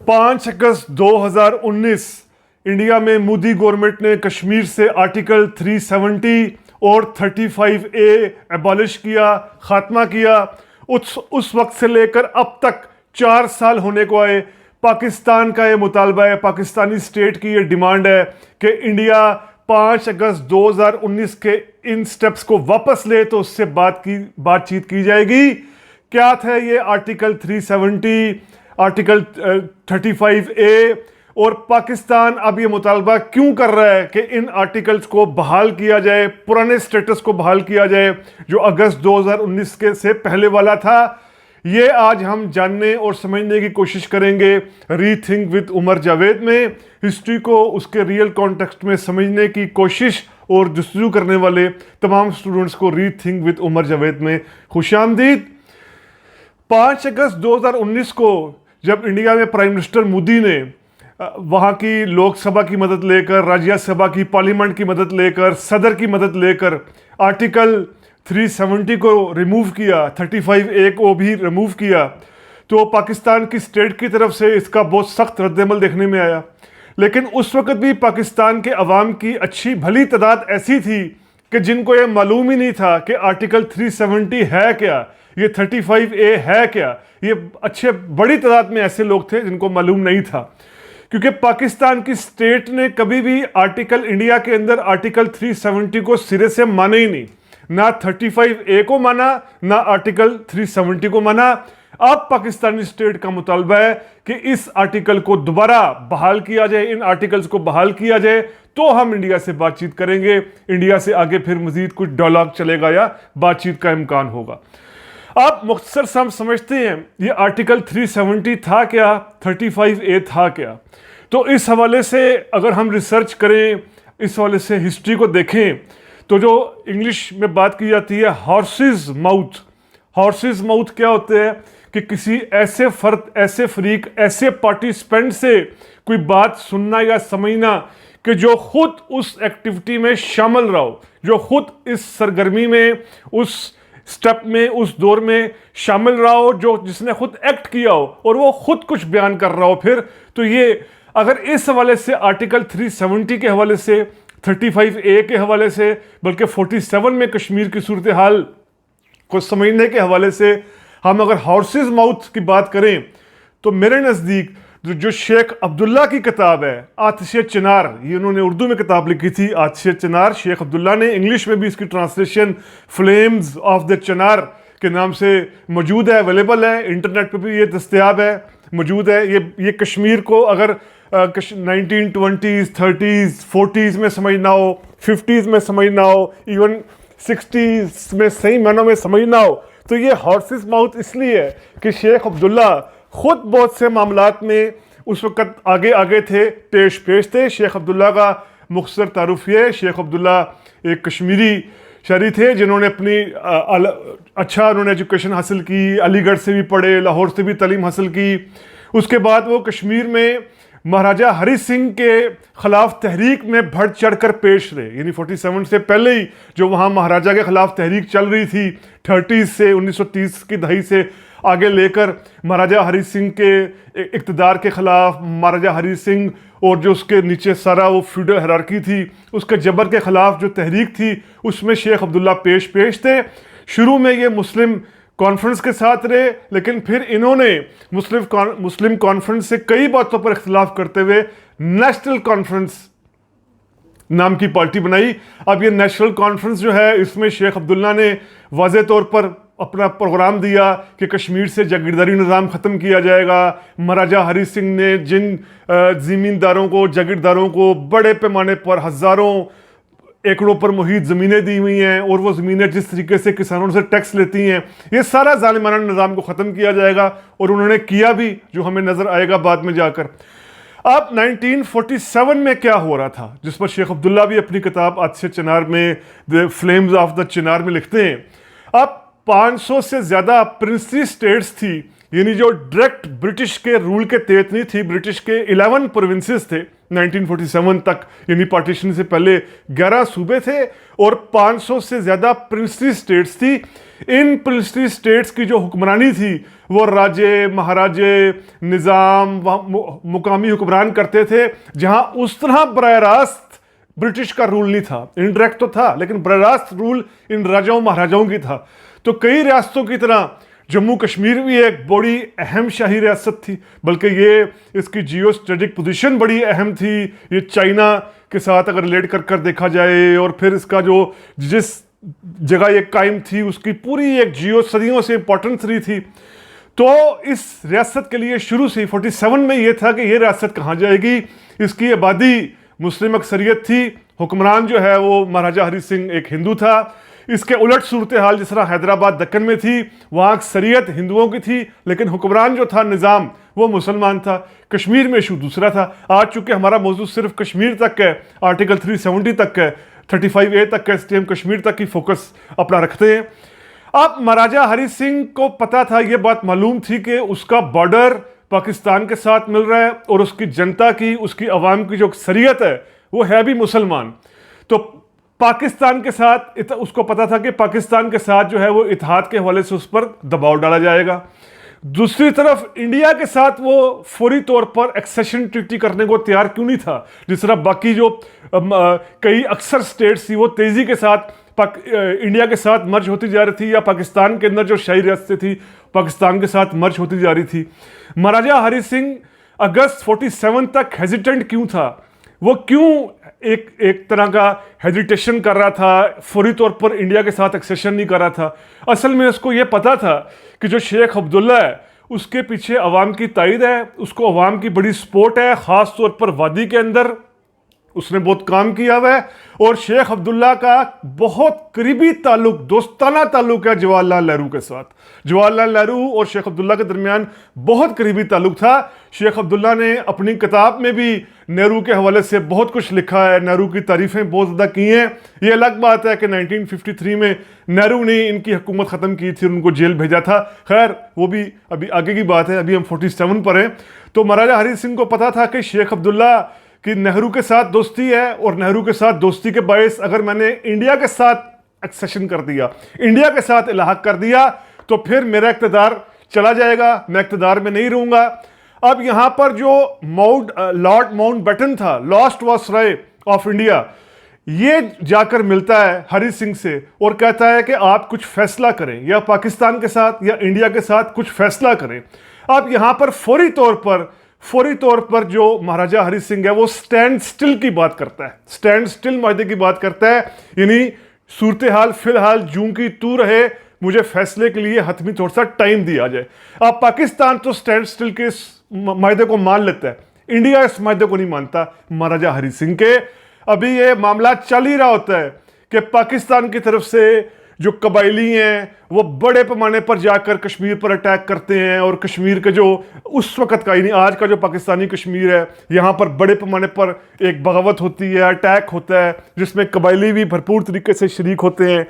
5 अगस्त 2019 India में Modi government ने कश्मीर से आर्टिकल 370 और 35A एबॉलिश किया, खात्मा किया। उस वक्त से लेकर अब तक 4 साल होने को आए। पाकिस्तान का ये मुतालबा है, पाकिस्तानी स्टेट की ये डिमांड है कि इंडिया 5 अगस्त 2019 के इन स्टेप्स को वापस ले तो उससे बातचीत की जाएगी। क्या था ये आर्टिकल 370, आर्टिकल 35A, और पाकिस्तान अब ये मुतालबा क्यों कर रहा है कि इन आर्टिकल्स को बहाल किया जाए, पुराने स्टेटस को बहाल किया जाए जो अगस्त 2019 के से पहले वाला था। ये आज हम जानने और समझने की कोशिश करेंगे रीथिंक विद उमर जावेद में। हिस्ट्री को उसके रियल कॉन्टेक्स्ट में समझने की कोशिश और जस्तजू करने वाले तमाम स्टूडेंट्स को रीथिंक विद उमर जावेद में खुशामदीद। 5 अगस्त 2019 को जब इंडिया में प्राइम मिनिस्टर मोदी ने वहाँ की लोकसभा की मदद लेकर, राज्यसभा की पार्लियामेंट की मदद लेकर, सदर की मदद लेकर आर्टिकल 370 को रिमूव किया, 35A को भी रिमूव किया, तो पाकिस्तान की स्टेट की तरफ से इसका बहुत सख्त रद्दमल देखने में आया। लेकिन उस वक्त भी पाकिस्तान के अवाम की अच्छी भली तादाद ऐसी थी कि जिनको ये मालूम ही नहीं था कि आर्टिकल 370 है क्या, ये 35A है क्या। ये अच्छे बड़ी तादाद में ऐसे लोग थे जिनको मालूम नहीं था, क्योंकि पाकिस्तान की स्टेट ने कभी भी आर्टिकल इंडिया के अंदर आर्टिकल 370 को सिरे से माना ही नहीं, ना 35A को माना, ना आर्टिकल 370 को माना। अब पाकिस्तानी स्टेट का मुतालबा है कि इस आर्टिकल को दोबारा बहाल किया जाए, इन आर्टिकल्स को बहाल किया जाए, तो हम इंडिया से बातचीत करेंगे। इंडिया से आगे फिर मजीद कुछ डायलॉग चलेगा या बातचीत का इम्कान होगा। आप मुख्तसर से हम समझते हैं ये आर्टिकल 370 था क्या, 35A था क्या। तो इस हवाले से अगर हम रिसर्च करें, इस हवाले से हिस्ट्री को देखें, तो जो इंग्लिश में बात की जाती है हॉर्सेस माउथ, हॉर्सेस माउथ क्या होते हैं कि किसी ऐसे फर्द, ऐसे फरीक, ऐसे पार्टिसिपेंट से कोई बात सुनना या समझना कि जो खुद उस एक्टिविटी में शामिल रहा हो, जो खुद इस सरगर्मी में, उस स्टेप में, उस दौर में शामिल रहा हो, जो जिसने खुद एक्ट किया हो और वो खुद कुछ बयान कर रहा हो फिर। तो ये अगर इस हवाले से आर्टिकल 370 के हवाले से, 35A के हवाले से, बल्कि 47 में कश्मीर की सूरत हाल को समझने के हवाले से हम अगर हॉर्सेस माउथ की बात करें, तो मेरे नज़दीक जो शेख अब्दुल्ला की किताब है आतिश चिनार, ये उन्होंने उर्दू में किताब लिखी थी आतिश चिनार, शेख अब्दुल्ला ने। इंग्लिश में भी इसकी ट्रांसलेशन फ्लेम्स ऑफ द चिनार के नाम से मौजूद है, अवेलेबल है, इंटरनेट पे भी ये दस्तयाब है, मौजूद है। ये कश्मीर को अगर 1920s, 30s, 40s में समझना हो, 50s में समझना हो, इवन 60s में सही मानों में समझना हो, तो ये हॉर्सेस माउथ इसलिए है कि शेख अब्दुल्ला खुद बहुत से मामलात में उस वक़्त आगे थे, पेश थे। शेख अब्दुल्ला का मुख्तसर तारुफ ये, शेख अब्दुल्ला एक कश्मीरी शहरी थे जिन्होंने अपनी अच्छा उन्होंने एजुकेशन हासिल की, अलीगढ़ से भी पढ़े, लाहौर से भी तालीम हासिल की। उसके बाद वो कश्मीर में महाराजा हरि सिंह के ख़िलाफ़ तहरीक में बढ़ चढ़ कर पेश रहे, यानी 47 से पहले ही जो वहाँ महाराजा के ख़िलाफ़ तहरीक चल रही थी 30s से 1930 की दहाई से आगे लेकर, महाराजा हरि सिंह के इक़्तिदार के ख़िलाफ़, महाराजा हरि सिंह और जो उसके नीचे सारा वो फ्यूडल हायरार्की थी उसके जबर के ख़िलाफ़ जो तहरीक थी उसमें शेख अब्दुल्ला पेश थे। शुरू में ये मुस्लिम कॉन्फ्रेंस के साथ रहे, लेकिन फिर इन्होंने मुस्लिम कॉन्फ्रेंस से कई बातों पर इख्तिलाफ करते हुए नेशनल कॉन्फ्रेंस नाम की पार्टी बनाई। अब ये नेशनल कॉन्फ्रेंस जो है, इसमें शेख अब्दुल्ला ने वाज़े तौर पर अपना प्रोग्राम दिया कि कश्मीर से जागीरदारी निज़ाम ख़त्म किया जाएगा। महाराजा हरि सिंह ने जिन ज़मींदारों को, जागीरदारों को बड़े पैमाने पर हज़ारों एकड़ों पर मुहित ज़मीनें दी हुई हैं और वो ज़मीनें जिस तरीके से किसानों से टैक्स लेती हैं, ये सारा ज़ालिमाना निज़ाम को ख़त्म किया जाएगा, और उन्होंने किया भी, जो हमें नज़र आएगा बाद में जाकर। अब 1947 में क्या हो रहा था, जिस पर शेख अब्दुल्ला भी अपनी किताब आतिश चिनार में, द फ्लेम्स ऑफ द चिनार में लिखते हैं। अब 500 से ज़्यादा प्रिंसली स्टेट्स थी, यानी जो डायरेक्ट ब्रिटिश के रूल के तहत नहीं थी। ब्रिटिश के 11 प्रोविंसेस थे 1947 तक, यानी पार्टीशन से पहले 11 सूबे थे और 500 से ज़्यादा प्रिंसली स्टेट्स थी। इन प्रिंसली स्टेट्स की जो हुक्मरानी थी वो राजे महाराजे निज़ाम मुकामी हुक्मरान करते थे, जहां उस तरह बरह रास्त ब्रिटिश का रूल नहीं था। इनडायरेक्ट तो था, लेकिन बरह रास्त रूल इन राजाओं महाराजाओं की था। तो कई रियासतों की तरह जम्मू कश्मीर भी एक बड़ी अहम शाही रियासत थी, बल्कि ये इसकी जियो स्ट्रेटेजिक पोजीशन बड़ी अहम थी। ये चाइना के साथ अगर रिलेट कर देखा जाए, और फिर इसका जो जिस जगह ये कायम थी उसकी पूरी एक जियो सदियों से इंपॉर्टेंस रही थी। तो इस रियासत के लिए शुरू से 47 में ये था कि ये रियासत कहाँ जाएगी। इसकी आबादी मुस्लिम अक्सरियत थी, हुक्मरान जो है वो महाराजा हरी सिंह एक हिंदू था। इसके उलट सूरत हाल जिस तरह हैदराबाद दक्कन में थी, वहाँ अक्सरियत हिंदुओं की थी, लेकिन हुक्मरान जो था निज़ाम वो मुसलमान था। कश्मीर में इशू दूसरा था। आज चूंकि हमारा मौजूद सिर्फ कश्मीर तक है, आर्टिकल 370 तक है, 35A तक है, इसलिए हम कश्मीर तक ही फोकस अपना रखते हैं। अब महाराजा हरी सिंह को पता था, ये बात मालूम थी कि उसका बॉर्डर पाकिस्तान के साथ मिल रहा है, और उसकी जनता की, उसकी आवाम की जो अक्सरियत है वो है भी मुसलमान। तो पाकिस्तान के साथ उसको पता था कि पाकिस्तान के साथ जो है वो इत्तेहाद के हवाले से उस पर दबाव डाला जाएगा। दूसरी तरफ इंडिया के साथ वो फौरी तौर पर एक्सेशन ट्रीटी करने को तैयार क्यों नहीं था, जिस तरह बाकी जो कई अक्सर स्टेट्स थी वो तेजी के साथ इंडिया के साथ मर्ज होती जा रही थी, या पाकिस्तान के अंदर जो शाही रियासतें थी पाकिस्तान के साथ मर्ज होती जा रही थी। महाराजा हरी सिंह अगस्त 47 तक हेजिटेंट क्यों था, वो क्यों एक तरह का हेजिटेशन कर रहा था, फौरी तौर पर इंडिया के साथ एक्सेशन नहीं कर रहा था। असल में उसको ये पता था कि जो शेख अब्दुल्ला है उसके पीछे अवाम की तायद है, उसको अवाम की बड़ी सपोर्ट है, ख़ास तौर पर वादी के अंदर उसने बहुत काम किया हुआ है। और शेख अब्दुल्ला का बहुत करीबी ताल्लुक, दोस्ताना ताल्लुक है जवाहरलाल नेहरू के साथ। जवाहरलाल नेहरू और शेख अब्दुल्ला के दरमियान बहुत करीबी ताल्लुक था। शेख अब्दुल्ला ने अपनी किताब में भी नेहरू के हवाले से बहुत कुछ लिखा है, नेहरू की तारीफ़ें बहुत ज़्यादा की हैं। ये अलग बात है कि 1953 में नेहरू ने इनकी हुकूमत ख़त्म की थी, उनको जेल भेजा था। खैर वो भी अभी आगे की बात है, अभी हम 47 पर हैं। तो महाराजा हरी सिंह को पता था कि शेख अब्दुल्ला कि नेहरू के साथ दोस्ती है, और नेहरू के साथ दोस्ती के बायस अगर मैंने इंडिया के साथ एक्सेशन कर दिया, इंडिया के साथ इलाहाक कर दिया, तो फिर मेरा इक़्तिदार चला जाएगा, मैं इक़्तिदार में नहीं रहूँगा। अब यहाँ पर जो लॉर्ड माउंटबेटन था, लॉस्ट वायसराय ऑफ इंडिया, ये जाकर मिलता है हरी सिंह से और कहता है कि आप कुछ फैसला करें, या पाकिस्तान के साथ या इंडिया के साथ कुछ फैसला करें। अब यहाँ पर फौरी तौर पर जो महाराजा हरी सिंह है वो स्टैंड स्टिल की बात करता है, स्टैंड स्टिल माहदे की बात करता है, यानी सूरत हाल फिलहाल जूं की तू रहे, मुझे फैसले के लिए हतमी थोड़ा सा टाइम दिया जाए। अब पाकिस्तान तो स्टैंड स्टिल के माहदे को मान लेता है, इंडिया इस माहदे को नहीं मानता। महाराजा हरी सिंह के अभी ये मामला चल ही रहा होता है कि पाकिस्तान की तरफ से जो कबायली हैं वो बड़े पैमाने पर जाकर कश्मीर पर अटैक करते हैं, और कश्मीर के जो उस वक़्त का, यानी आज का जो पाकिस्तानी कश्मीर है, यहाँ पर बड़े पैमाने पर एक बगावत होती है, अटैक होता है, जिसमें कबायली भी भरपूर तरीके से शरीक होते हैं।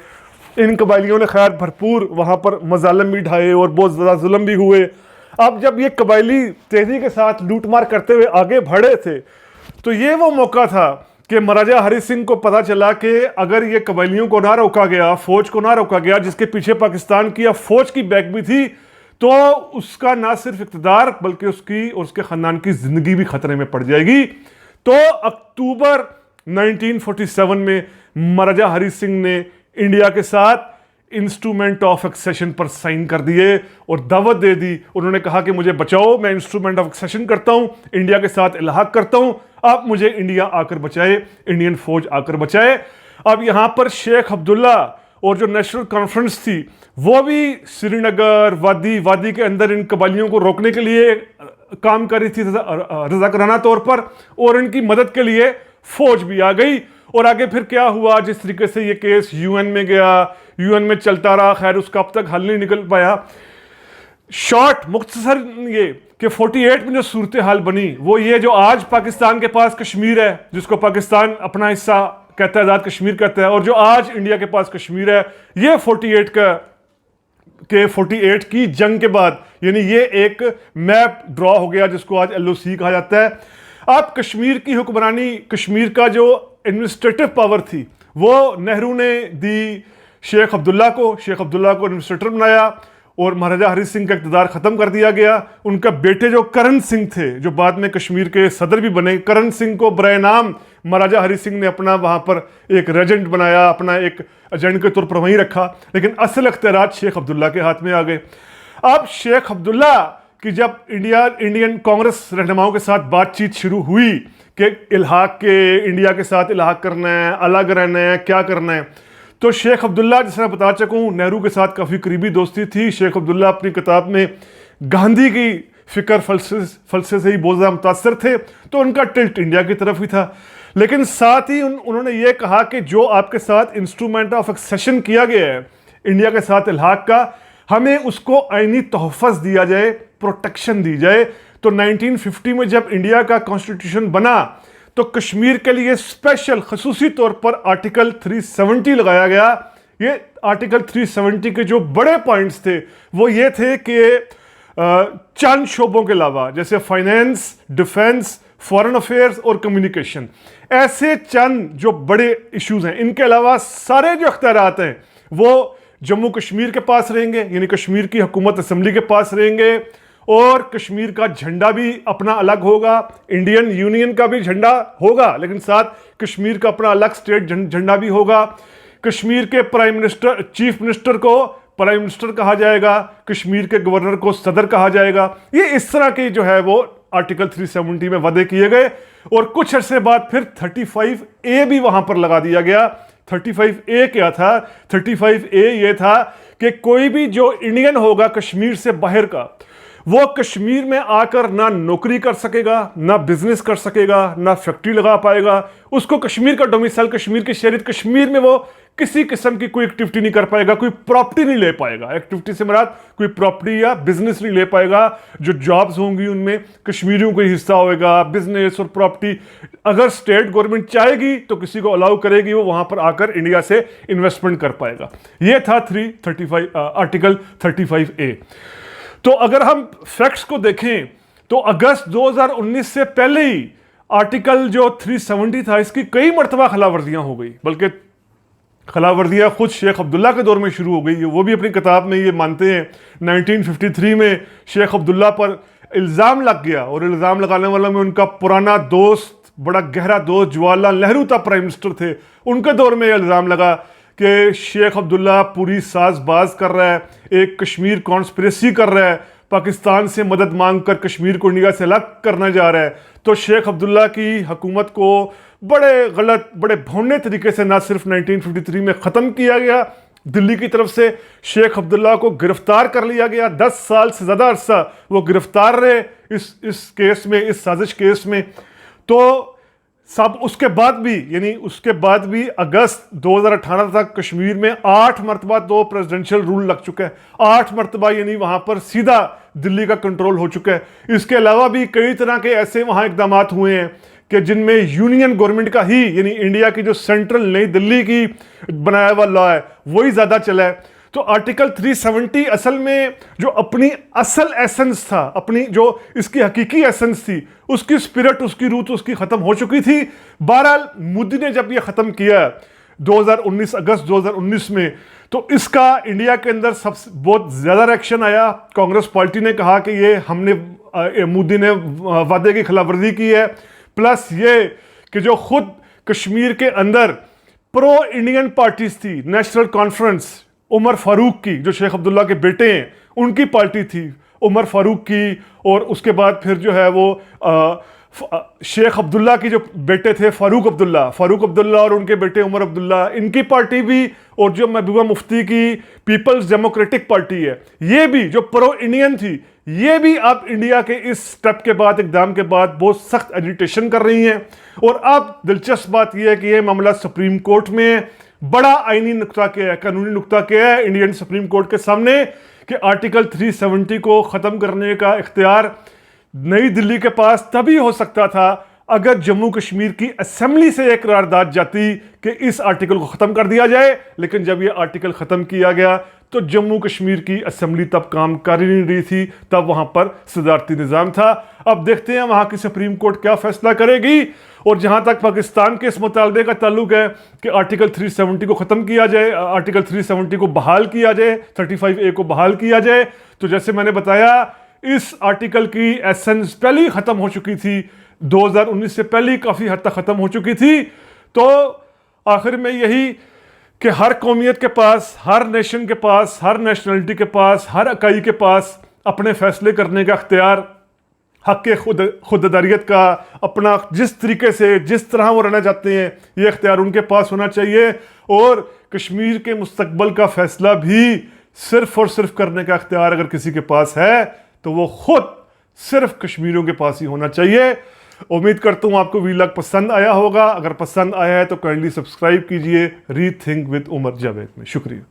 इन कबायलियों ने खैर भरपूर वहाँ पर मजालम भी ढाए और बहुत ज़्यादा जुल्म भी हुए। अब जब ये कबायली तेज़ी के साथ लूटमार करते हुए आगे बढ़े थे, तो ये वो मौका था कि महाराजा हरी सिंह को पता चला कि अगर ये कबायलियों को ना रोका गया, फौज को ना रोका गया, जिसके पीछे पाकिस्तान की या फौज की बैक भी थी, तो उसका ना सिर्फ इक़्तिदार बल्कि उसकी और उसके ख़ानदान की ज़िंदगी भी ख़तरे में पड़ जाएगी। तो अक्टूबर 1947 में महाराजा हरी सिंह ने इंडिया के साथ इंस्ट्रूमेंट ऑफ एक्सेशन पर साइन कर दिए और दावत दे दी। उन्होंने कहा कि मुझे बचाओ, मैं इंस्ट्रूमेंट ऑफ एक्सेशन करता हूं, इंडिया के साथ इलाहाक करता हूं, आप मुझे इंडिया आकर बचाए, इंडियन फौज आकर बचाए। अब यहां पर शेख अब्दुल्ला और जो नेशनल कॉन्फ्रेंस थी वो भी श्रीनगर वादी के अंदर इन कबालियों को रोकने के लिए काम कर रही थी रज़ाकाराना तौर पर, और इनकी मदद के लिए फौज भी आ गई। और आगे फिर क्या हुआ, जिस तरीके से ये केस यूएन में गया, यूएन में चलता रहा, खैर उसका अब तक हल नहीं निकल पाया। शॉर्ट मुख्तसर ये कि 48 में जो सूरत हाल बनी वो ये, जो आज पाकिस्तान के पास कश्मीर है, जिसको पाकिस्तान अपना हिस्सा कहता है, आज़ाद कश्मीर कहता है, और जो आज इंडिया के पास कश्मीर है, ये 48 की जंग के बाद, यानी ये एक मैप ड्रॉ हो गया जिसको आज LOC कहा जाता है। अब कश्मीर की हुक्मरानी, कश्मीर का जो एडमिनिस्ट्रेटिव पावर थी वो नेहरू ने दी शेख अब्दुल्ला को एडमिनिस्ट्रेटर बनाया, और महाराजा हरि सिंह का इक़्तिदार ख़त्म कर दिया गया। उनका बेटे जो करण सिंह थे, जो बाद में कश्मीर के सदर भी बने, करण सिंह को बराए नाम महाराजा हरि सिंह ने अपना वहाँ पर एक रेजेंट बनाया, अपना एक एजेंट के तौर पर वहीं रखा। लेकिन असल इख्तियारात शेख अब्दुल्ला के हाथ में आ गए। अब शेख अब्दुल्ला की जब इंडियन कांग्रेस रहनुमाओं के साथ बातचीत शुरू हुई कि इल्हाक के इंडिया के साथ इल्हाक करना है, अलग रहना है, क्या करना है, तो शेख अब्दुल्ला, जिस तरह बता चुका हूँ, नेहरू के साथ काफ़ी करीबी दोस्ती थी। शेख अब्दुल्ला अपनी किताब में गांधी की फ़िक्र फलसे से ही बहुत ज़्यादा मुतासर थे, तो उनका टिल्ट इंडिया की तरफ ही था। लेकिन साथ ही उन्होंने ये कहा कि जो आपके साथ इंस्ट्रूमेंट ऑफ एक्सेशन किया गया है इंडिया के साथ इल्हाक का, हमें उसको आईनी तोहफ़्फ़ दिया जाए, प्रोटेक्शन दी जाए। तो 1950 में जब इंडिया का कॉन्स्टिट्यूशन बना तो कश्मीर के लिए स्पेशल खसूसी तौर पर आर्टिकल 370 लगाया गया। ये आर्टिकल 370 के जो बड़े पॉइंट्स थे वो ये थे कि चंद शोबों के अलावा, जैसे फाइनेंस, डिफेंस, फॉरेन अफेयर्स और कम्युनिकेशन, ऐसे चंद जो बड़े इश्यूज हैं, इनके अलावा सारे जो अख्तियारात हैं वो जम्मू कश्मीर के पास रहेंगे, यानी कश्मीर की हुकूमत असम्बली के पास रहेंगे। और कश्मीर का झंडा भी अपना अलग होगा, इंडियन यूनियन का भी झंडा होगा, लेकिन साथ कश्मीर का अपना अलग स्टेट झंडा भी होगा। कश्मीर के प्राइम मिनिस्टर, चीफ मिनिस्टर को प्राइम मिनिस्टर कहा जाएगा, कश्मीर के गवर्नर को सदर कहा जाएगा। ये इस तरह के जो है वो आर्टिकल 370 में वादे किए गए। और कुछ अरसे बाद फिर 35A भी वहां पर लगा दिया गया। 35A क्या था? 35A ये था कि कोई भी जो इंडियन होगा कश्मीर से बाहर का, वो कश्मीर में आकर ना नौकरी कर सकेगा, ना बिजनेस कर सकेगा, ना फैक्ट्री लगा पाएगा। उसको कश्मीर का डोमिसाइल, कश्मीर की शहरियत, कश्मीर में वो किसी किस्म की कोई एक्टिविटी नहीं कर पाएगा, कोई प्रॉपर्टी नहीं ले पाएगा। एक्टिविटी से मुराद कोई प्रॉपर्टी या बिजनेस नहीं ले पाएगा। जो जॉब्स होंगी उनमें कश्मीरियों को हिस्सा होगा, बिजनेस और प्रॉपर्टी। अगर स्टेट गवर्नमेंट चाहेगी तो किसी को अलाउ करेगी, वो वहां पर आकर इंडिया से इन्वेस्टमेंट कर पाएगा। ये था आर्टिकल 35A। तो अगर हम फैक्ट्स को देखें तो अगस्त 2019 से पहले ही आर्टिकल जो 370 था, इसकी कई मरतबा खिलाफवर्जियां हो गई। बल्कि खिलाफवर्जियां खुद शेख अब्दुल्ला के दौर में शुरू हो गई। वो भी अपनी किताब में ये मानते हैं। 1953 में शेख अब्दुल्ला पर इल्ज़ाम लग गया, और इल्ज़ाम लगाने वालों में उनका पुराना दोस्त, बड़ा गहरा दोस्त जवाहरलाल नेहरू तब प्राइम मिनिस्टर थे। उनके दौर में इल्ज़ाम लगा कि शेख अब्दुल्ला पूरी साजबाज कर रहा है, एक कश्मीर कॉन्स्पिरेसी कर रहा है, पाकिस्तान से मदद मांगकर कश्मीर को इंडिया से अलग करना जा रहा है। तो शेख अब्दुल्ला की हुकूमत को बड़े गलत, बड़े भौने तरीके से ना सिर्फ 1953 में ख़त्म किया गया, दिल्ली की तरफ से शेख अब्दुल्ला को गिरफ्तार कर लिया गया। 10 साल से ज़्यादा अरसा वो गिरफ्तार रहे इस केस में, इस साजिश केस में। तो सब उसके बाद भी अगस्त 2018 तक कश्मीर में 8 मरतबा तो प्रेसिडेंशियल रूल लग चुका है। 8 मरतबा यानी वहां पर सीधा दिल्ली का कंट्रोल हो चुका है। इसके अलावा भी कई तरह के ऐसे वहां इकदाम हुए हैं कि जिनमें यूनियन गवर्नमेंट का ही, यानी इंडिया की जो सेंट्रल नई दिल्ली की बनाया हुआ लॉ है वही ज्यादा चला है। तो आर्टिकल 370 असल में जो अपनी असल एसेंस था, अपनी जो इसकी हकीकी एसेंस थी, उसकी स्पिरिट, उसकी रूह तो उसकी खत्म हो चुकी थी। बहरहाल मोदी ने जब ये खत्म किया 2019 अगस्त 2019 में, तो इसका इंडिया के अंदर बहुत ज्यादा रिएक्शन आया। कांग्रेस पार्टी ने कहा कि ये मोदी ने वादे की खिलाफवर्जी की है। प्लस ये कि जो खुद कश्मीर के अंदर प्रो इंडियन पार्टीज थी, नेशनल कॉन्फ्रेंस, उमर फारूक की, जो शेख अब्दुल्ला के बेटे हैं, उनकी पार्टी थी उमर फारूक की। और उसके बाद फिर जो है वो शेख अब्दुल्ला की जो बेटे थे फारूक अब्दुल्ला और उनके बेटे उमर अब्दुल्ला, इनकी पार्टी भी। और जो महबूबा मुफ्ती की पीपल्स डेमोक्रेटिक पार्टी है, ये भी जो प्रो इंडियन थी, ये भी अब इंडिया के इस स्टेप के बाद, इकदाम के बाद बहुत सख्त एजिटेशन कर रही हैं। और अब दिलचस्प बात यह है कि यह मामला सुप्रीम कोर्ट में बड़ा आईनी नुक्ता क्या है, कानूनी नुक्ता क्या है इंडियन सुप्रीम कोर्ट के सामने, कि आर्टिकल 370 को ख़त्म करने का इख्तियार नई दिल्ली के पास तभी हो सकता था अगर जम्मू कश्मीर की असेंबली से एक करारदाद जाती कि इस आर्टिकल को ख़त्म कर दिया जाए। लेकिन जब यह आर्टिकल ख़त्म किया गया तो जम्मू कश्मीर की असेंबली तब काम कर ही नहीं रही थी, तब वहां पर सदारती निज़ाम था। अब देखते हैं वहां की सुप्रीम कोर्ट क्या फैसला करेगी। और जहां तक पाकिस्तान के इस मुतालबे का ताल्लुक है कि आर्टिकल 370 को ख़त्म किया जाए, आर्टिकल 370 को बहाल किया जाए, 35A को बहाल किया जाए, तो जैसे मैंने बताया इस आर्टिकल की एसेंस पहले ही ख़त्म हो चुकी थी, 2019 से पहले ही काफ़ी हद तक ख़त्म हो चुकी थी। तो आखिर में यही कि हर कौमियत के पास, हर नेशन के पास, हर नेशनलिटी के पास, हर इकाई के पास अपने फैसले करने का अख्तियार, हक़ खुददारियत का, अपना जिस तरीके से जिस तरह वो रहना चाहते हैं ये अख्तियार उनके पास होना चाहिए। और कश्मीर के मुस्तकबिल का फैसला भी सिर्फ और सिर्फ करने का अख्तियार अगर किसी के पास है तो वो खुद सिर्फ कश्मीरियों के पास ही होना चाहिए। उम्मीद करता हूँ आपको वीलॉग पसंद आया होगा। अगर पसंद आया है तो काइंडली सब्सक्राइब कीजिए रीथिंक विद उमर जावेद में। शुक्रिया।